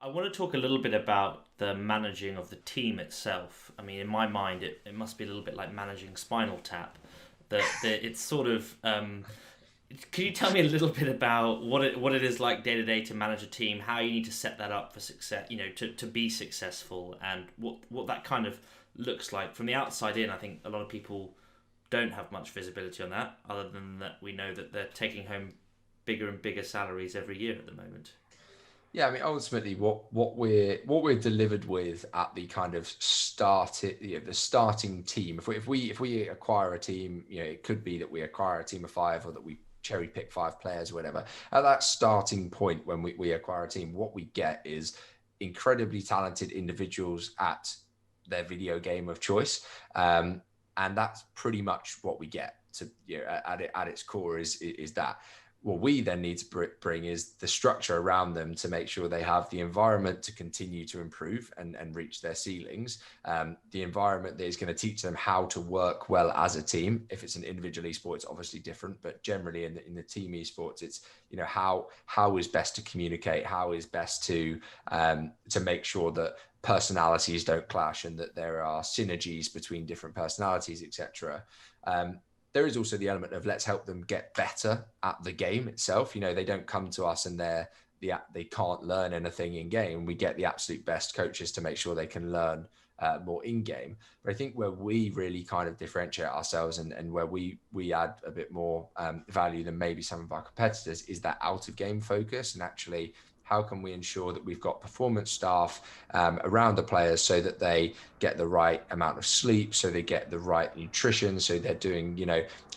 I want to talk a little bit about the managing of the team itself. I mean, in my mind, it must be a little bit like managing Spinal Tap. It's sort of. Can you tell me a little bit about what it is like day to day to manage a team? How you need to set that up for success, to be successful, and what that kind of looks like from the outside in. I think a lot of people don't have much visibility on that, other than that we know that they're taking home bigger and bigger salaries every year at the moment. Yeah, I mean, ultimately, what we're delivered with at the kind of the starting team. If we acquire a team, it could be that we acquire a team of five, or that we cherry pick five players, or whatever. At that starting point, when we acquire a team, what we get is incredibly talented individuals at their video game of choice, and that's pretty much what we get. At its core is that what we then need to bring is the structure around them to make sure they have the environment to continue to improve and reach their ceilings. The environment that is going to teach them how to work well as a team. If it's an individual esport, it's obviously different, but generally in the team esports, it's how is best to communicate, how is best to make sure that personalities don't clash and that there are synergies between different personalities, etc. There is also the element of let's help them get better at the game itself. They don't come to us and they can't learn anything in game. We get the absolute best coaches to make sure they can learn more in game. But I think where we really kind of differentiate ourselves, and where we add a bit more value than maybe some of our competitors, is that out of game focus, and actually how can we ensure that we've got performance staff around the players so that they get the right amount of sleep, so they get the right nutrition, so they're doing,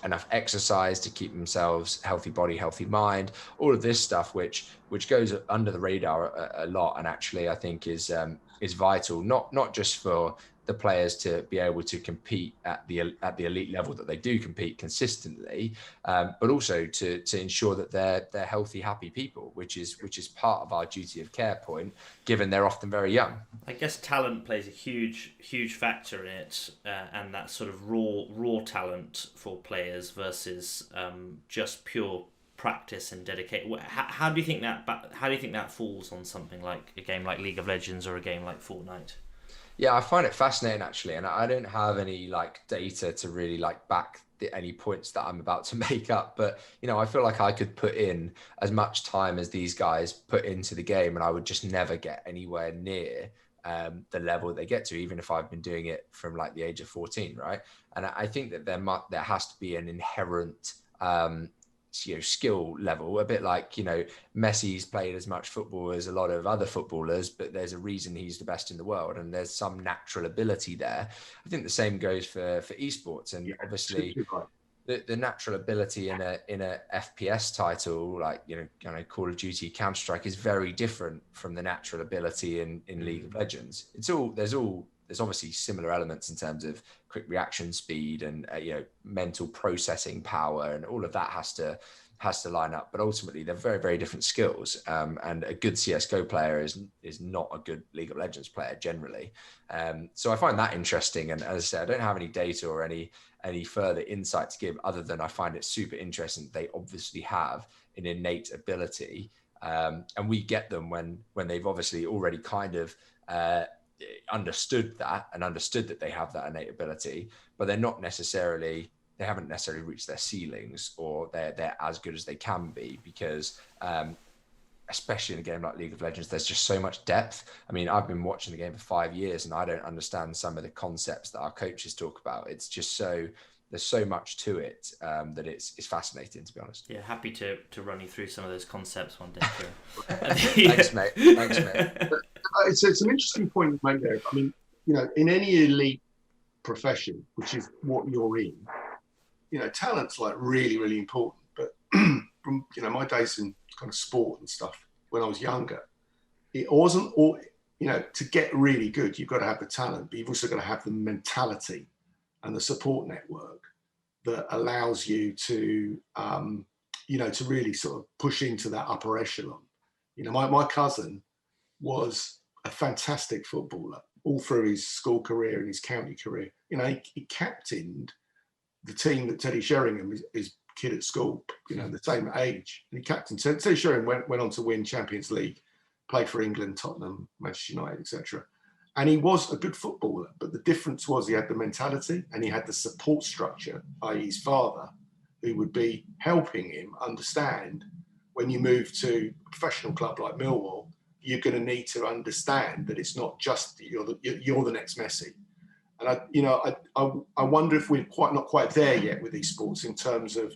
enough exercise to keep themselves healthy body, healthy mind, all of this stuff, which goes under the radar a lot, and actually I think is vital, not just for the players to be able to compete at the elite level that they do compete consistently, but also to ensure that they're healthy, happy people, which is part of our duty of care point, given they're often very young. I guess talent plays a huge factor in it, and that sort of raw talent for players versus just pure practice and dedicate. How do you think that falls on something like a game like League of Legends or a game like Fortnite? Yeah, I find it fascinating actually, and I don't have any data to really back any points that I'm about to make up. But I feel like I could put in as much time as these guys put into the game, and I would just never get anywhere near the level they get to, even if I've been doing it from the age of 14, right? And I think that there has to be an inherent skill level, a bit like Messi's played as much football as a lot of other footballers, but there's a reason he's the best in the world, and there's some natural ability there. I think the same goes for esports, and obviously the natural ability in a FPS title like Call of Duty, Counter-Strike, is very different from the natural ability in League of Legends. There's obviously similar elements in terms of quick reaction speed and mental processing power, and all of that has to line up. But ultimately, they're very, very different skills. And a good CS:GO player is not a good League of Legends player generally. So I find that interesting. And as I said, I don't have any data or any further insight to give, other than I find it super interesting. They obviously have an innate ability, and we get them when they've obviously already kind of understood that they have that innate ability, but they haven't necessarily reached their ceilings, or they're as good as they can be, because especially in a game like League of Legends, there's just so much depth. I mean, I've been watching the game for 5 years, and I don't understand some of the concepts that our coaches talk about. It's just there's so much to it that it's fascinating, to be honest. Yeah, happy to run you through some of those concepts one day. Thanks, mate. Thanks, mate. It's an interesting point to make there. I mean, in any elite profession, which is what you're in, talent's really, really important. But from my days in kind of sport and stuff when I was younger, it wasn't all. To get really good, you've got to have the talent, but you've also got to have the mentality and the support network that allows you to, to really sort of push into that upper echelon. My cousin was a fantastic footballer all through his school career and his county career. He captained the team that Teddy Sheringham, his kid at school, the same age. And he captained. Teddy Sheringham went on to win Champions League played for England, Tottenham, Manchester United, etc. And he was a good footballer, but the difference was he had the mentality and he had the support structure, i.e. his father, who would be helping him understand when you move to a professional club like Millwall, you're going to need to understand that it's not just you're the next Messi. And I wonder if we're not quite there yet with esports in terms of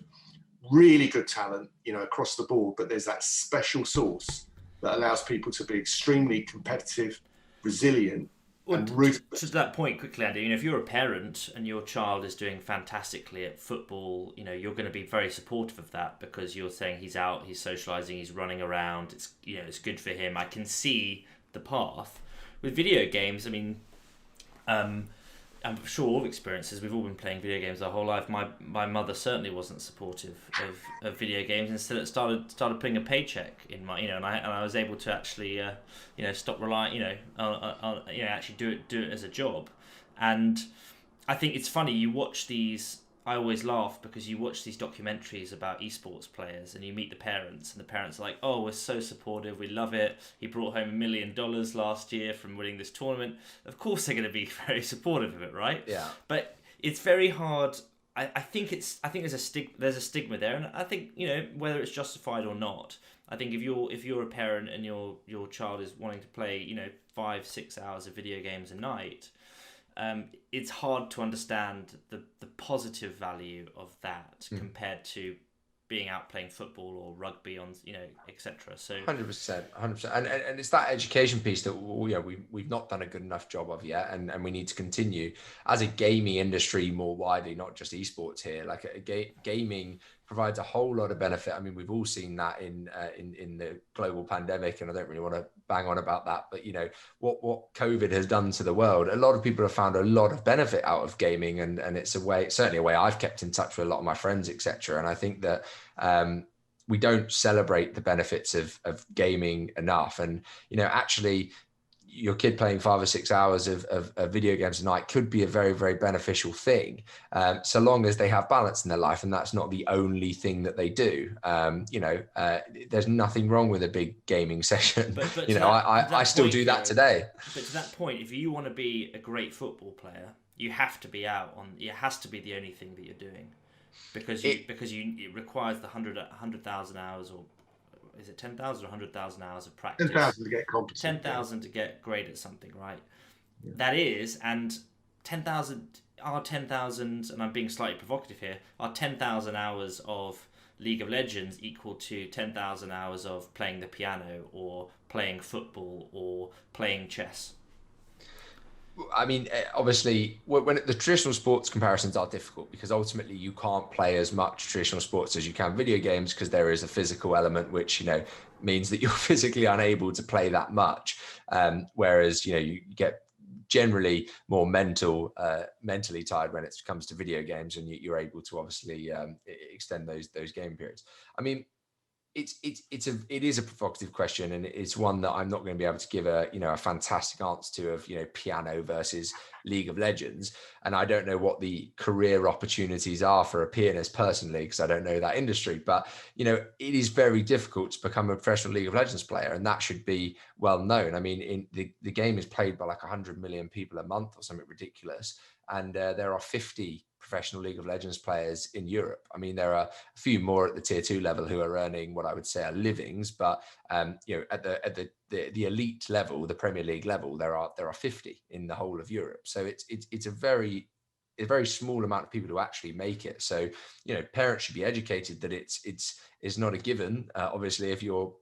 really good talent, across the board, but there's that special sauce that allows people to be extremely competitive, resilient, and ruthless. To that point, quickly, Andy, if you're a parent and your child is doing fantastically at football, you're going to be very supportive of that because you're saying he's out, he's socialising, he's running around. It's good for him. I can see the path. With video games, I'm sure all experiences, we've all been playing video games our whole life. My mother certainly wasn't supportive of video games. Instead, it started putting a paycheck in my, and I was able to actually, stop relying, actually do it as a job. And I think it's funny, you watch these. I always laugh because you watch these documentaries about esports players and you meet the parents, and the parents are like, "Oh, we're so supportive, we love it. He brought home $1 million last year from winning this tournament." Of course, they're going to be very supportive of it, right? Yeah. But it's very hard. I think there's a stigma there, and I think whether it's justified or not. I think if you're a parent and your child is wanting to play 5-6 hours of video games a night. It's hard to understand the positive value of that compared to being out playing football or rugby on etc. So 100%, and it's that education piece that we've not done a good enough job of yet, and we need to continue as a gaming industry more widely, not just esports here. Like gaming provides a whole lot of benefit. We've all seen that in the global pandemic, and I don't really want to bang on about that, but what COVID has done to the world, a lot of people have found a lot of benefit out of gaming, and it's certainly a way I've kept in touch with a lot of my friends, etc. And I think that we don't celebrate the benefits of gaming enough. And actually, your kid playing 5 or 6 hours of video games a night could be a very, very beneficial thing, so long as they have balance in their life and that's not the only thing that they do. There's nothing wrong with a big gaming session. But I still do that today. But to that point, if you want to be a great football player, you have to be out on. It has to be the only thing that you're doing, because it requires the 100,000 hours, or is it 10,000 or 100,000 hours of practice? 10,000 to get competent. 10,000 to get great at something, right? Yeah. That is, and 10,000, and I'm being slightly provocative here, are 10,000 hours of League of Legends equal to 10,000 hours of playing the piano or playing football or playing chess? Obviously, when the traditional sports comparisons are difficult because ultimately you can't play as much traditional sports as you can video games because there is a physical element which means that you're physically unable to play that much. Whereas you get generally more mentally tired when it comes to video games, and you're able to obviously extend those game periods. It is a provocative question, and it's one that I'm not going to be able to give a fantastic answer to of piano versus League of Legends. And I don't know what the career opportunities are for a pianist personally, because I don't know that industry. But it is very difficult to become a professional League of Legends player, and that should be well known. In the game is played by like 100 million people a month or something ridiculous, and there are 50 professional League of Legends players in Europe. There are a few more at the tier 2 level who are earning what I would say are livings, but at the elite level, the Premier League level, there are 50 in the whole of Europe. So it's a very small amount of people who actually make it. So parents should be educated that it's not a given. Obviously, if your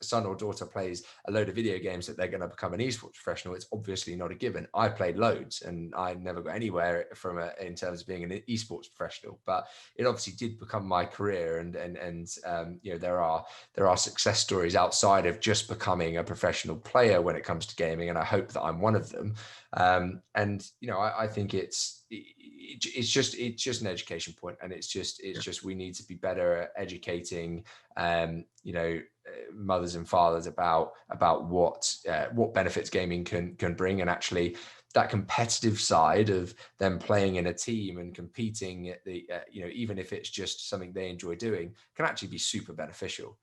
son or daughter plays a load of video games that they're going to become an esports professional, it's obviously not a given. I played loads and I never got anywhere in terms of being an esports professional, but it obviously did become my career. And there are success stories outside of just becoming a professional player when it comes to gaming, and I hope that I'm one of them. I think it's just an education point, and it's just we need to be better at educating mothers and fathers about what benefits gaming can bring, and actually that competitive side of them playing in a team and competing at the even if it's just something they enjoy doing, can actually be super beneficial.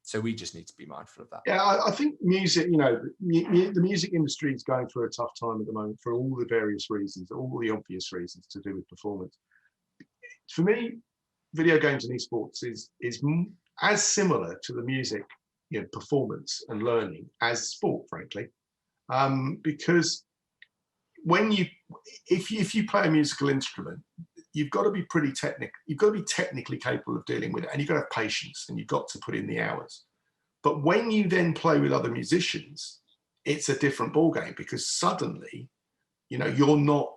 So we just need to be mindful of that. Yeah, I think music, the music industry is going through a tough time at the moment for all the various reasons, all the obvious reasons to do with performance. For me, video games and esports is as similar to the music, performance and learning as sport, frankly, because if you play a musical instrument, you've got to be pretty technical. You've got to be technically capable of dealing with it, and you've got to have patience, and you've got to put in the hours. But when you then play with other musicians, it's a different ballgame, because suddenly, you're not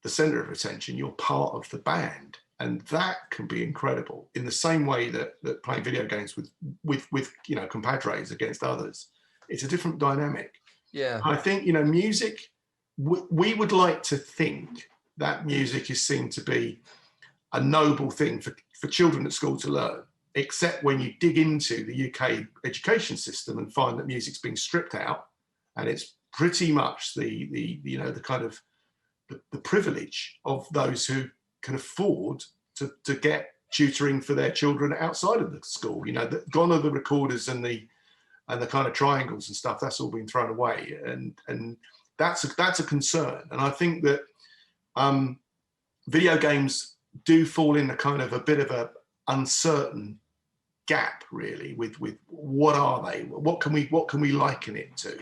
the center of attention. You're part of the band, and that can be incredible. In the same way that playing video games with compadres against others, it's a different dynamic. Yeah, I think music. We would like to think that music is seen to be a noble thing for children at school to learn, except when you dig into the UK education system and find that music's being stripped out, and it's pretty much the kind of the privilege of those who can afford to get tutoring for their children outside of the school. Gone are the recorders and the kind of triangles and stuff. That's all been thrown away, and that's a concern. And I think that video games do fall in a kind of a bit of a uncertain gap, really, with what are they? What can we liken it to?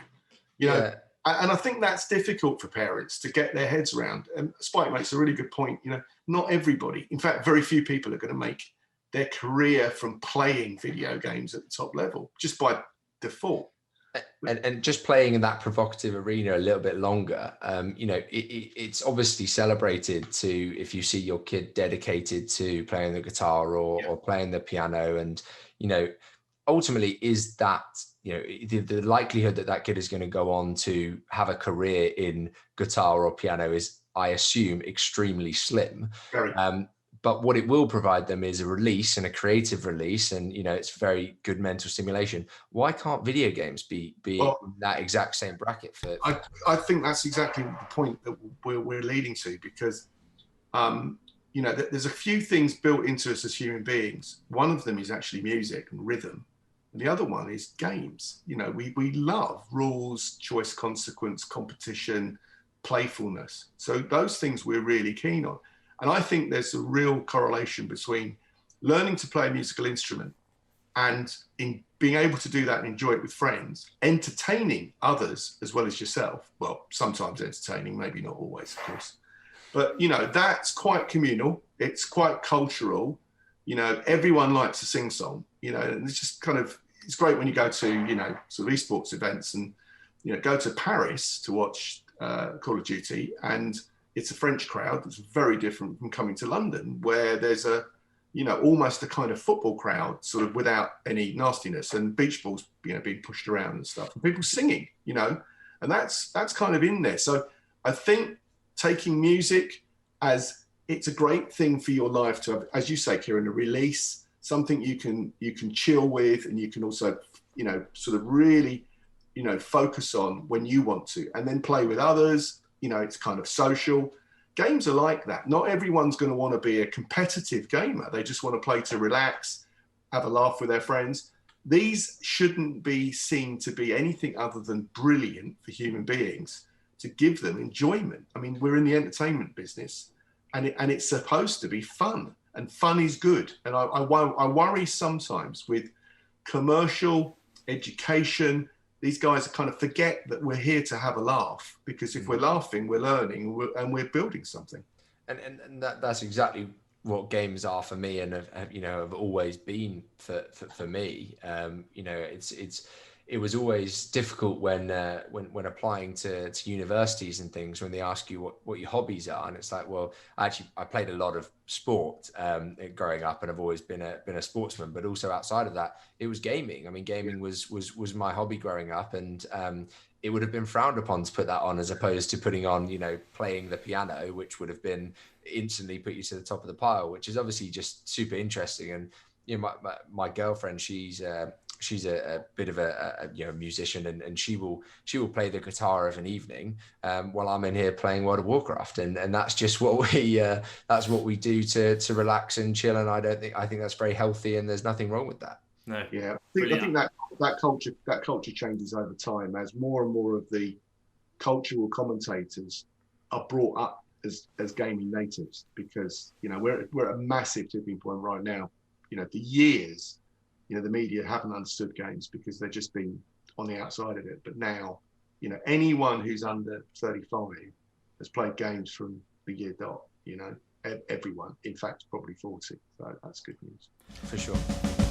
And I think that's difficult for parents to get their heads around. And Spike makes a really good point. Not everybody, in fact, very few people are going to make their career from playing video games at the top level just by default. And just playing in that provocative arena a little bit longer, it's obviously celebrated if you see your kid dedicated to playing the guitar or playing the piano, and ultimately is that the likelihood that kid is going to go on to have a career in guitar or piano is, I assume, extremely slim. Very. But what it will provide them is a release, and a creative release, and it's very good mental stimulation. Why can't video games be in that exact same bracket for I think that's exactly the point that we're leading to, because there's a few things built into us as human beings. One of them is actually music and rhythm, and the other one is games. We love rules, choice, consequence, competition, playfulness. So those things we're really keen on. And I think there's a real correlation between learning to play a musical instrument and in being able to do that and enjoy it with friends, entertaining others as well as yourself. Well, sometimes entertaining, maybe not always, of course. But, that's quite communal. It's quite cultural. Everyone likes a sing-song, and it's just it's great when you go to, sort of esports events and, go to Paris to watch Call of Duty, and it's a French crowd. It's very different from coming to London, where there's almost a kind of football crowd, sort of without any nastiness, and beach balls, being pushed around and stuff, and people singing, and that's kind of in there. So I think taking music as it's a great thing for your life to have, as you say, Kieran, a release, something you can chill with, and you can also, sort of really, focus on when you want to, and then play with others. It's kind of social. Games are like that. Not everyone's going to want to be a competitive gamer. They just want to play to relax, have a laugh with their friends. These shouldn't be seen to be anything other than brilliant for human beings, to give them enjoyment. I mean, we're in the entertainment business, and it's supposed to be fun, and fun is good. And I worry sometimes with commercial education. These guys kind of forget that we're here to have a laugh, because if we're laughing, we're learning, and we're building something. And that's exactly what games are for me, and have always been for me. It was always difficult when applying to universities and things, when they ask you what your hobbies are, and it's like, well, actually, I played a lot of sport growing up, and I've always been a sportsman, but also outside of that, it was gaming. I mean, gaming was my hobby growing up, and it would have been frowned upon to put that on, as opposed to putting on, playing the piano, which would have been instantly put you to the top of the pile, which is obviously just super interesting. And my girlfriend, she's a bit of a musician, and she will play the guitar of an evening while I'm in here playing World of Warcraft, and that's just what we do to relax and chill. And I think that's very healthy, and there's nothing wrong with that. No. Yeah, I Brilliant. think that culture changes over time as more and more of the cultural commentators are brought up as gaming natives, because we're at a massive tipping point right now. For years, the media haven't understood games because they've just been on the outside of it. But now, anyone who's under 35 has played games from the year dot. Everyone, in fact, probably 40. So that's good news. For sure.